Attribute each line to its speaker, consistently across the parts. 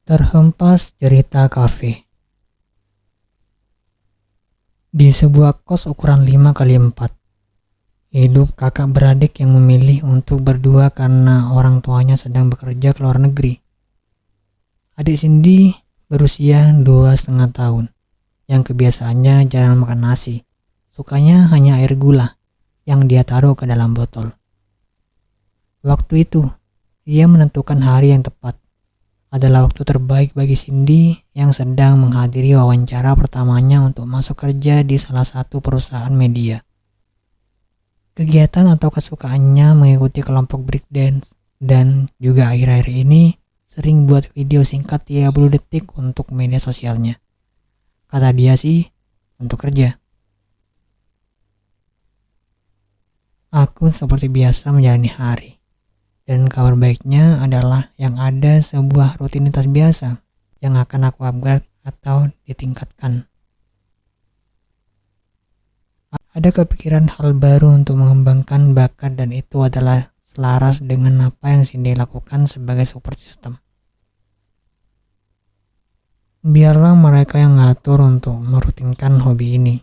Speaker 1: Terhempas cerita kafe. Di sebuah kos ukuran 5x4, hidup kakak beradik yang memilih untuk berdua karena orang tuanya sedang bekerja ke luar negeri. Adik Cindy berusia 2,5 tahun, yang kebiasaannya jarang makan nasi. Sukanya hanya air gula yang dia taruh ke dalam botol. Waktu itu, dia menentukan hari yang tepat. Adalah waktu terbaik bagi Cindy yang sedang menghadiri wawancara pertamanya untuk masuk kerja di salah satu perusahaan media. Kegiatan atau kesukaannya mengikuti kelompok breakdance dan juga akhir-akhir ini sering buat video singkat 30 detik untuk media sosialnya. Kata dia sih, untuk kerja. Aku seperti biasa menjalani hari. Dan kabar baiknya adalah yang ada sebuah rutinitas biasa yang akan aku upgrade atau ditingkatkan. Ada kepikiran hal baru untuk mengembangkan bakat dan itu adalah selaras dengan apa yang Cindy lakukan sebagai support system. Biarlah mereka yang ngatur untuk merutinkan hobi ini.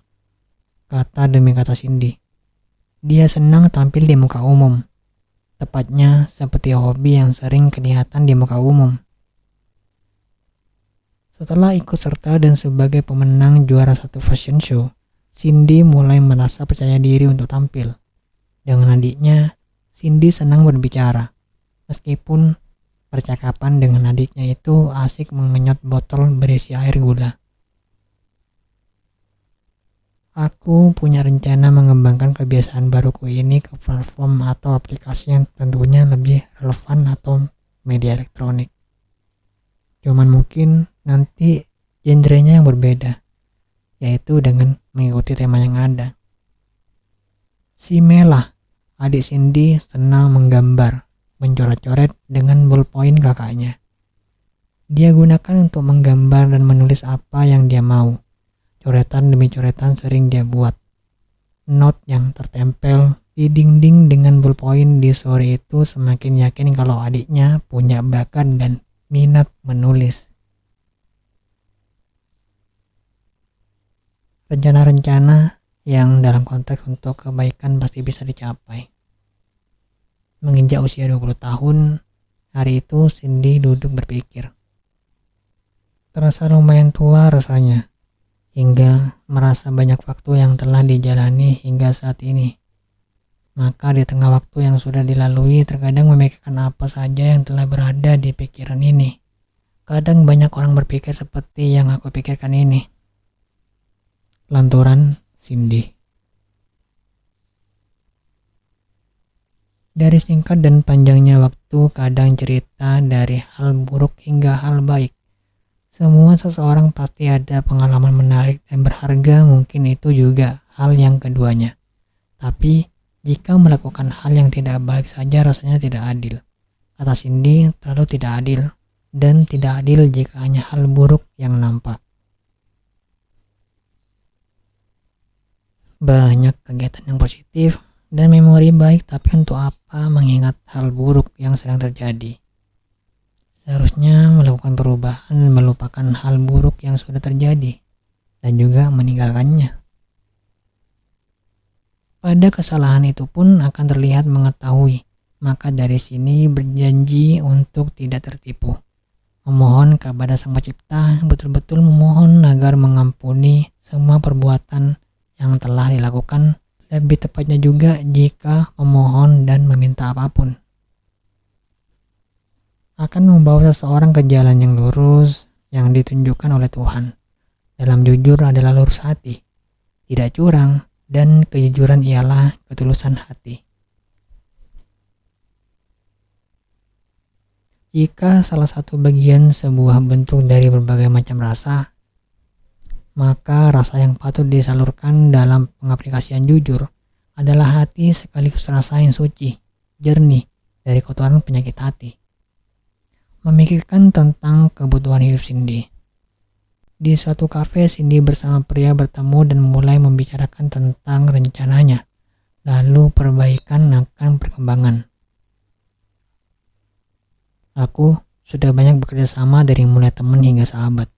Speaker 1: Kata demi kata Cindy. Dia senang tampil di muka umum. Tepatnya seperti hobi yang sering kelihatan di muka umum. Setelah ikut serta dan sebagai pemenang juara satu fashion show, Cindy mulai merasa percaya diri untuk tampil. Dengan adiknya, Cindy senang berbicara. Meskipun percakapan dengan adiknya itu asik mengenyot botol berisi air gula. Aku punya rencana mengembangkan kebiasaan baruku ini ke platform atau aplikasi yang tentunya lebih relevan atau media elektronik. Cuman mungkin nanti genrenya yang berbeda, yaitu dengan mengikuti tema yang ada. Si Mela, adik Cindy, senang menggambar, mencoret-coret dengan ballpoint kakaknya. Dia gunakan untuk menggambar dan menulis apa yang dia mau. Coretan demi coretan sering dia buat. Note yang tertempel di dinding dengan ballpoint di sore itu semakin yakin kalau adiknya punya bakat dan minat menulis. Rencana-rencana yang dalam konteks untuk kebaikan pasti bisa dicapai. Menginjak usia 20 tahun, hari itu Cindy duduk berpikir. Terasa lumayan tua rasanya. Hingga merasa banyak waktu yang telah dijalani hingga saat ini. Maka di tengah waktu yang sudah dilalui terkadang memikirkan apa saja yang telah berada di pikiran ini. Kadang banyak orang berpikir seperti yang aku pikirkan ini. Lanturan Cindy. Dari singkat dan panjangnya waktu kadang cerita dari hal buruk hingga hal baik. Semua seseorang pasti ada pengalaman menarik dan berharga, mungkin itu juga hal yang keduanya. Tapi, jika melakukan hal yang tidak baik saja rasanya tidak adil. Kata Cindy, terlalu tidak adil. Dan tidak adil jika hanya hal buruk yang nampak. Banyak kegiatan yang positif dan memori baik, tapi untuk apa mengingat hal buruk yang sedang terjadi? Seharusnya melakukan perubahan dan melupakan hal buruk yang sudah terjadi dan juga meninggalkannya. Pada kesalahan itu pun akan terlihat mengetahui, maka dari sini berjanji untuk tidak tertipu. Memohon kepada Sang Pencipta, betul-betul memohon agar mengampuni semua perbuatan yang telah dilakukan, lebih tepatnya juga jika memohon dan meminta apapun. Akan membawa seseorang ke jalan yang lurus yang ditunjukkan oleh Tuhan. Dalam jujur adalah lurus hati, tidak curang, dan kejujuran ialah ketulusan hati. Jika salah satu bagian sebuah bentuk dari berbagai macam rasa, maka rasa yang patut disalurkan dalam pengaplikasian jujur adalah hati sekaligus rasa yang suci, jernih dari kotoran penyakit hati. Memikirkan tentang kebutuhan hidup Cindy. Di suatu kafe, Cindy bersama pria bertemu dan mulai membicarakan tentang rencananya, lalu perbaikan akan perkembangan. Aku sudah banyak bekerja sama dari mulai teman hingga sahabat.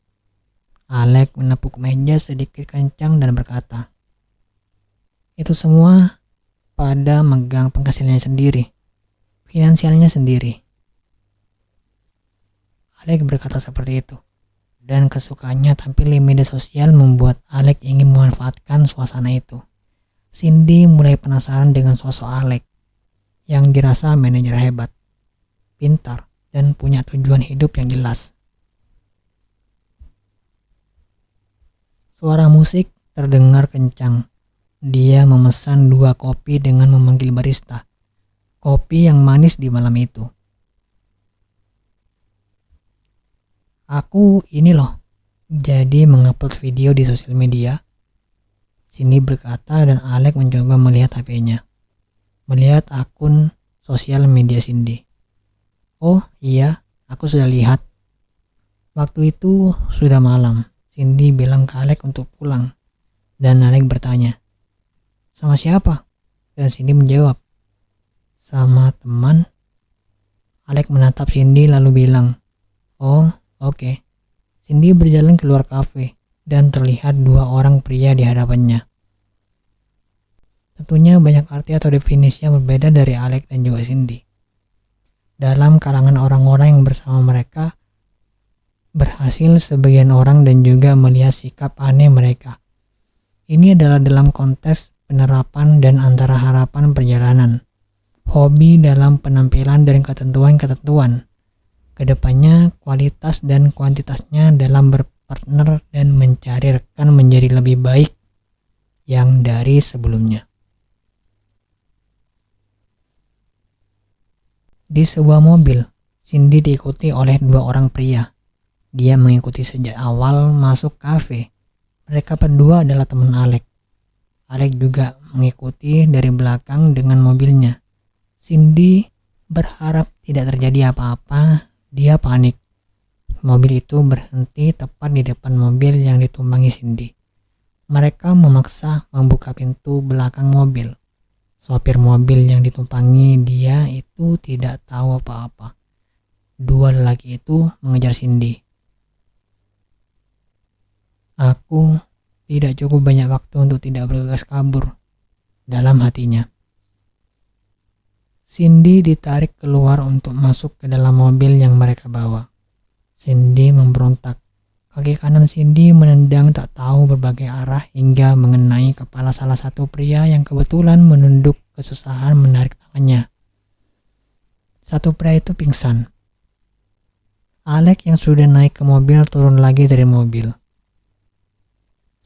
Speaker 1: Alex menepuk meja sedikit kencang dan berkata, "Itu semua pada megang penghasilannya sendiri, finansialnya sendiri." Alex berkata seperti itu, dan kesukaannya tampil di media sosial membuat Alex ingin memanfaatkan suasana itu. Cindy mulai penasaran dengan sosok Alex yang dirasa manajer hebat, pintar, dan punya tujuan hidup yang jelas. Suara musik terdengar kencang. Dia memesan 2 kopi dengan memanggil barista. Kopi yang manis di malam itu. "Aku ini loh, jadi mengupload video di sosial media," Cindy berkata, dan Alex mencoba melihat HP-nya. Melihat akun sosial media Cindy. "Oh iya, aku sudah lihat." Waktu itu sudah malam. Cindy bilang ke Alex untuk pulang, dan Alex bertanya, "Sama siapa?" Dan Cindy menjawab, "Sama teman." Alex menatap Cindy lalu bilang, "Oh, oke." Cindy berjalan keluar kafe, dan terlihat 2 orang pria di hadapannya. Tentunya banyak arti atau definisi yang berbeda dari Alex dan juga Cindy. Dalam kalangan orang-orang yang bersama mereka, berhasil sebagian orang dan juga melihat sikap aneh mereka. Ini adalah dalam konteks penerapan dan antara harapan perjalanan, hobi dalam penampilan dan ketentuan-ketentuan. Kedepannya kualitas dan kuantitasnya dalam berpartner dan mencari rekan menjadi lebih baik yang dari sebelumnya. Di sebuah mobil, Cindy diikuti oleh 2 orang pria. Dia mengikuti sejak awal masuk kafe. Mereka berdua adalah teman Alex. Alex juga mengikuti dari belakang dengan mobilnya. Cindy berharap tidak terjadi apa-apa. Dia panik. Mobil itu berhenti tepat di depan mobil yang ditumpangi Cindy. Mereka memaksa membuka pintu belakang mobil. Sopir mobil yang ditumpangi dia itu tidak tahu apa-apa. 2 lelaki itu mengejar Cindy. "Aku tidak cukup banyak waktu untuk tidak bergegas kabur," dalam hatinya. Cindy ditarik keluar untuk masuk ke dalam mobil yang mereka bawa. Cindy memberontak. Kaki kanan Cindy menendang tak tahu berbagai arah hingga mengenai kepala salah satu pria yang kebetulan menunduk kesusahan menarik tangannya. Satu pria itu pingsan. Alex yang sudah naik ke mobil turun lagi dari mobil.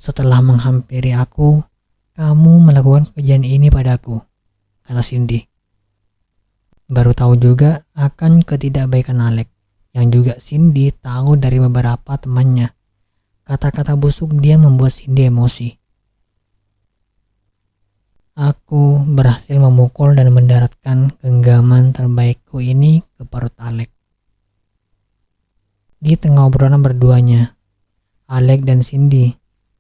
Speaker 1: "Setelah menghampiri aku, kamu melakukan kejadian ini padaku," kata Cindy. Baru tahu juga akan ketidakbaikan Alex, yang juga Cindy tahu dari beberapa temannya. Kata-kata busuk dia membuat Cindy emosi. "Aku berhasil memukul dan mendaratkan genggaman terbaikku ini ke perut Alex." Di tengah obrolan berduanya, Alex dan Cindy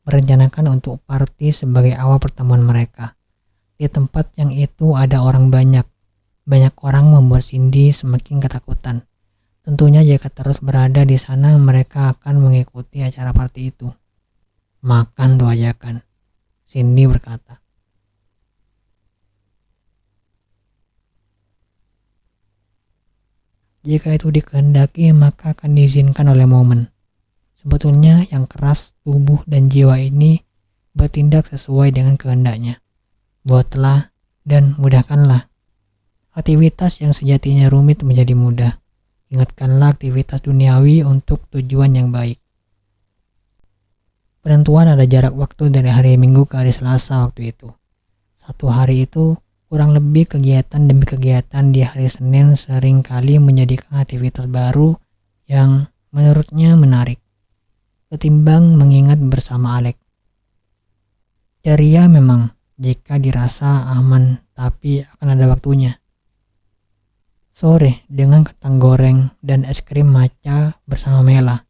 Speaker 1: merencanakan untuk party sebagai awal pertemuan mereka. Di tempat yang itu ada orang banyak. Banyak orang membuat Cindy semakin ketakutan. Tentunya jika terus berada di sana mereka akan mengikuti acara party itu. "Makan tuh ajakan," Cindy berkata. Jika itu dikehendaki maka akan diizinkan oleh momen. Sebetulnya yang keras tubuh dan jiwa ini bertindak sesuai dengan kehendaknya. Buatlah dan mudahkanlah. Aktivitas yang sejatinya rumit menjadi mudah. Ingatkanlah aktivitas duniawi untuk tujuan yang baik. Penentuan ada jarak waktu dari hari Minggu ke hari Selasa waktu itu. Satu hari itu kurang lebih kegiatan demi kegiatan di hari Senin sering kali menjadikan aktivitas baru yang menurutnya menarik ketimbang mengingat bersama Alex. Ceria memang jika dirasa aman, tapi akan ada waktunya. Sore dengan kentang goreng dan es krim matcha bersama Mela.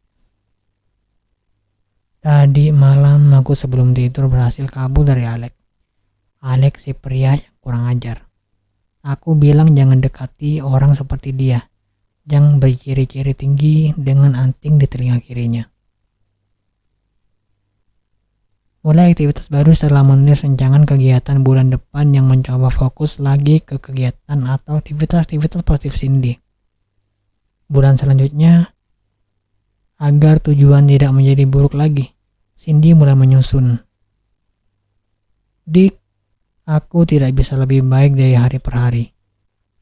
Speaker 1: Tadi malam aku sebelum tidur berhasil kabur dari Alex. Alex si pria yang kurang ajar. Aku bilang jangan dekati orang seperti dia. yang berciri-ciri tinggi dengan anting di telinga kirinya. Mulai aktivitas baru setelah menulis rancangan kegiatan bulan depan yang mencoba fokus lagi ke kegiatan atau aktivitas-aktivitas positif Cindy. Bulan selanjutnya, agar tujuan tidak menjadi buruk lagi, Cindy mulai menyusun. Dik, aku tidak bisa lebih baik dari hari per hari.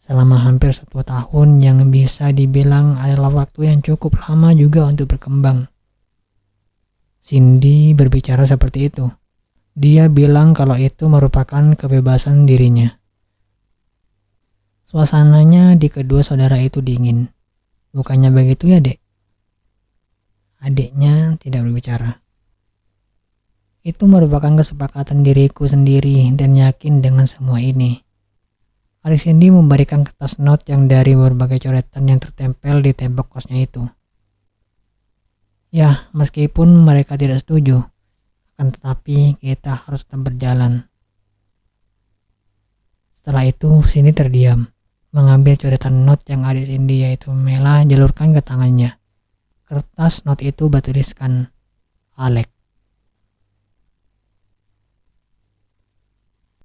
Speaker 1: Selama hampir 1 tahun yang bisa dibilang adalah waktu yang cukup lama juga untuk berkembang. Cindy berbicara seperti itu. Dia bilang kalau itu merupakan kebebasan dirinya. Suasananya di kedua saudara itu dingin. Bukannya begitu ya, Dek? Adiknya tidak berbicara. Itu merupakan kesepakatan diriku sendiri dan yakin dengan semua ini. Adik Cindy memberikan kertas not yang dari berbagai coretan yang tertempel di tembok kosnya itu. Ya, meskipun mereka tidak setuju, akan tetapi kita harus tetap berjalan. Setelah itu, Cindy terdiam, mengambil coretan not yang adik Cindy yaitu Mela jalurkan ke tangannya. Kertas not itu bertuliskan Alex.